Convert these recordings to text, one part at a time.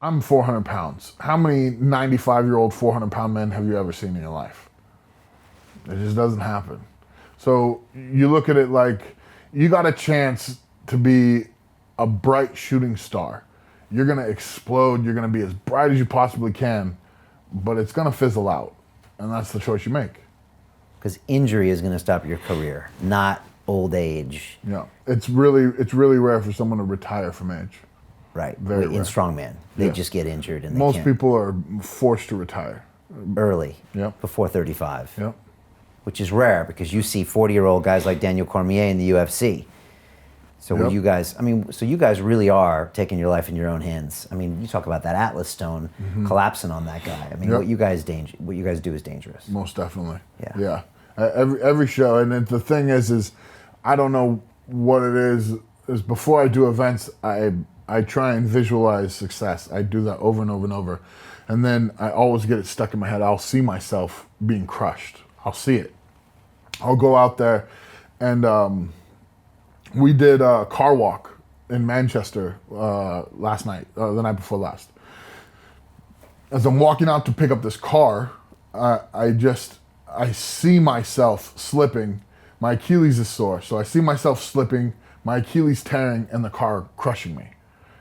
I'm 400 pounds. How many 95-year-old 400-pound men have you ever seen in your life? It just doesn't happen. So you look at it like you got a chance to be a bright shooting star. You're going to explode. You're going to be as bright as you possibly can, but it's going to fizzle out. And that's the choice you make. Because injury is going to stop your career, not old age. Yeah. It's really rare for someone to retire from age. Right. Very in rare. Strongman, they Yeah. just get injured and they Most can't. people are forced to retire. Early. Yep. Before 35. Yep. Which is rare because you see 40-year-old guys like Daniel Cormier in the UFC. So Yep. you guys really are taking your life in your own hands. I mean, you talk about that Atlas stone collapsing on that guy. I mean, Yep. what you guys do is dangerous. Most definitely. Yeah. Every show, and the thing is I don't know what it is before I do events, I try and visualize success. I do that over and over and over. And then I always get it stuck in my head. I'll see myself being crushed. I'll see it. I'll go out there and we did a car walk in Manchester last night, the night before last. As I'm walking out to pick up this car, I see myself slipping. My Achilles is sore, so I see myself slipping, my Achilles tearing, and the car crushing me.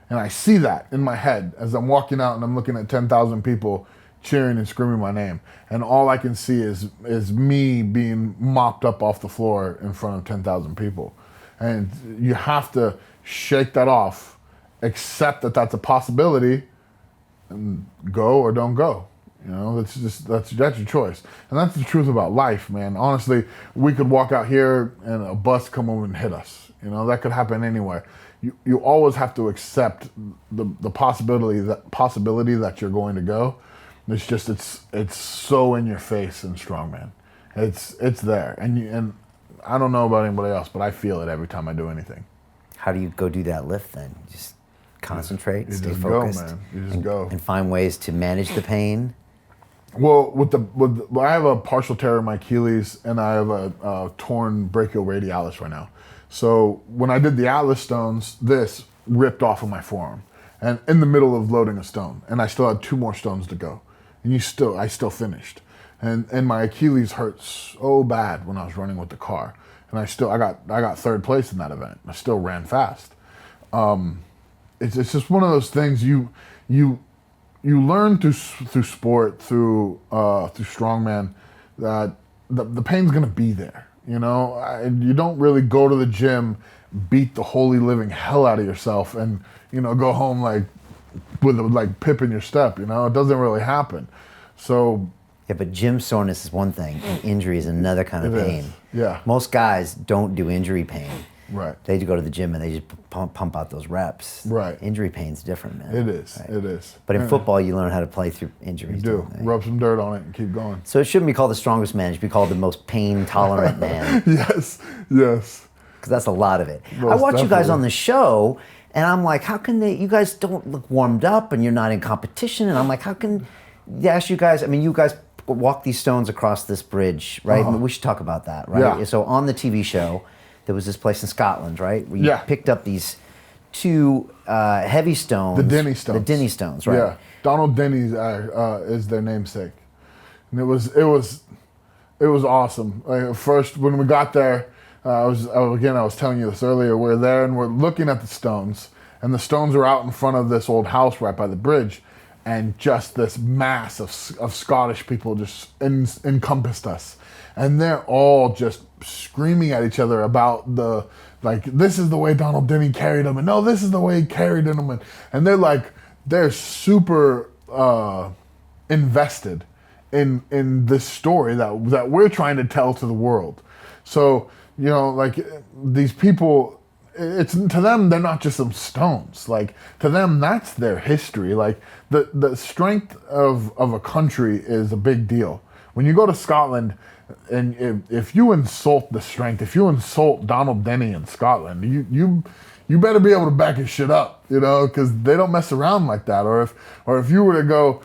And I see that in my head as I'm walking out and I'm looking at 10,000 people cheering and screaming my name. And all I can see is me being mopped up off the floor in front of 10,000 people. And you have to shake that off, accept that that's a possibility, and go or don't go. You know, that's your choice. And that's the truth about life, man. Honestly, we could walk out here and a bus come over and hit us. You know, that could happen anywhere. You always have to accept the possibility that you're going to go. It's just it's so in your face in Strongman. It's there, and I don't know about anybody else, but I feel it every time I do anything. How do you go do that lift then? You just concentrate, You stay just focused, go, man. You just go and find ways to manage the pain. Well, I have a partial tear in my Achilles, and I have a torn brachioradialis right now. So when I did the Atlas stones, this ripped off of my forearm, and in the middle of loading a stone, and I still had 2 more stones to go, and I still finished, and my Achilles hurt so bad when I was running with the car, and I got 3rd place in that event. I still ran fast. It's just one of those things you learn through sport, through Strongman, that the pain's gonna be there. You know, you don't really go to the gym, beat the holy living hell out of yourself, and go home with pip in your step. You know, it doesn't really happen. So Yeah, but gym soreness is one thing, and injury is another kind of It is, pain. yeah. Most guys don't do injury pain. Right. They go to the gym and they just pump out those reps. Right. Injury pain's different, man. It is. Right. It is. But in Yeah. football, you learn how to play through injuries. You do. don't they? Rub some dirt on it and keep going. So it shouldn't be called the strongest man. It should be called the most pain-tolerant man. Yes. Because that's a lot of it. Most I watch you guys definitely. on the show, and I'm like, how can you guys don't look warmed up, and you're not in competition, and I'm like, how can they ask you guys, I mean, you guys walk these stones across this bridge, right? I mean, we should talk about that, right? Yeah. So on the TV show, there was this place in Scotland, right? Where you Yeah. picked up these 2 heavy stones. The Denny stones. The Denny stones, right? Yeah. Donald Denny is their namesake, and it was awesome. Like, first, when we got there, I was telling you this earlier. We're there and we're looking at the stones, and the stones are out in front of this old house right by the bridge, and just this mass of Scottish people just encompassed us, and they're all just screaming at each other about this is the way Donald Denny carried him, and no, this is the way he carried him, and they're super invested in this story that we're trying to tell to the world. So these people, it's to them, they're not just some stones. Like, to them, that's their history. Like, the strength of a country is a big deal. When you go to Scotland, and if you insult the strength, if you insult Donald Denny in Scotland, you better be able to back your shit up, because they don't mess around like that. Or if you were to go,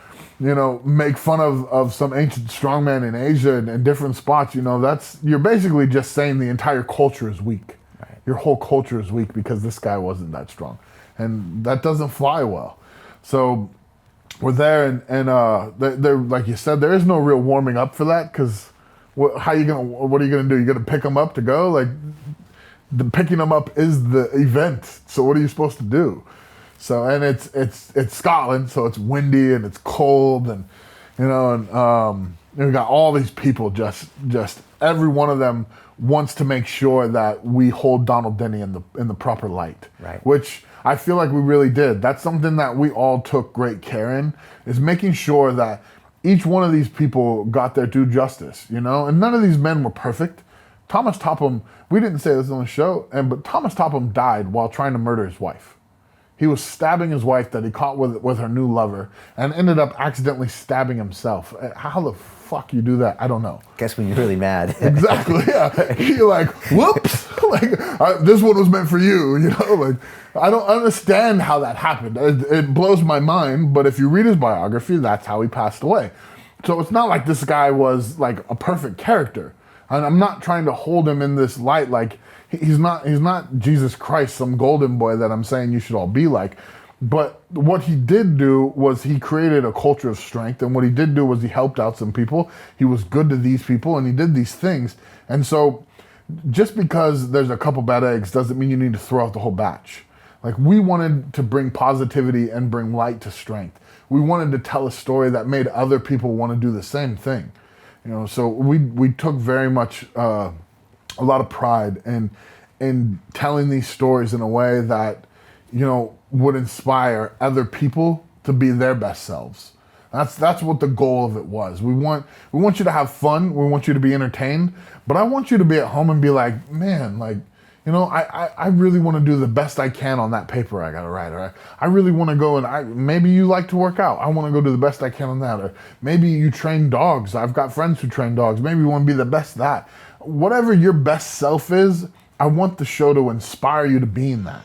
make fun of some ancient strongman in Asia and different spots, you're basically just saying the entire culture is weak. Right. Your whole culture is weak because this guy wasn't that strong, and that doesn't fly well. So we're there, and they're like you said, there is no real warming up for that because what are you gonna do? You're gonna pick them up to go? Like the picking them up is the event. So what are you supposed to do? So and it's Scotland, so it's windy and it's cold, and we got all these people. Just every one of them wants to make sure that we hold Donald Denny in the proper light, right? Which I feel like we really did. That's something that we all took great care in, is making sure that each one of these people got their due justice, and none of these men were perfect. Thomas Topham, we didn't say this on the show, but Thomas Topham died while trying to murder his wife. He was stabbing his wife that he caught with her new lover and ended up accidentally stabbing himself. How the fuck you do that? I don't know. Guess when you're really mad. Exactly, yeah. You're like, whoops, this one was meant for you, Like, I don't understand how that happened. It blows my mind, but if you read his biography, that's how he passed away. So it's not like this guy was like a perfect character. And I'm not trying to hold him in this light like he's not Jesus Christ, some golden boy that I'm saying you should all be like. But what he did do was he created a culture of strength, and what he did do was he helped out some people. He was good to these people, and he did these things. And so just because there's a couple bad eggs doesn't mean you need to throw out the whole batch. Like, we wanted to bring positivity and bring light to strength. We wanted to tell a story that made other people want to do the same thing. So we took very much a lot of pride in telling these stories in a way that, would inspire other people to be their best selves. That's what the goal of it was. We want you to have fun. We want you to be entertained. But I want you to be at home and be like, man, like, I really want to do the best I can on that paper I got to write. Or I really want to go and maybe you like to work out. I want to go do the best I can on that. Or maybe you train dogs. I've got friends who train dogs. Maybe you want to be the best at that. Whatever your best self is, I want the show to inspire you to being that.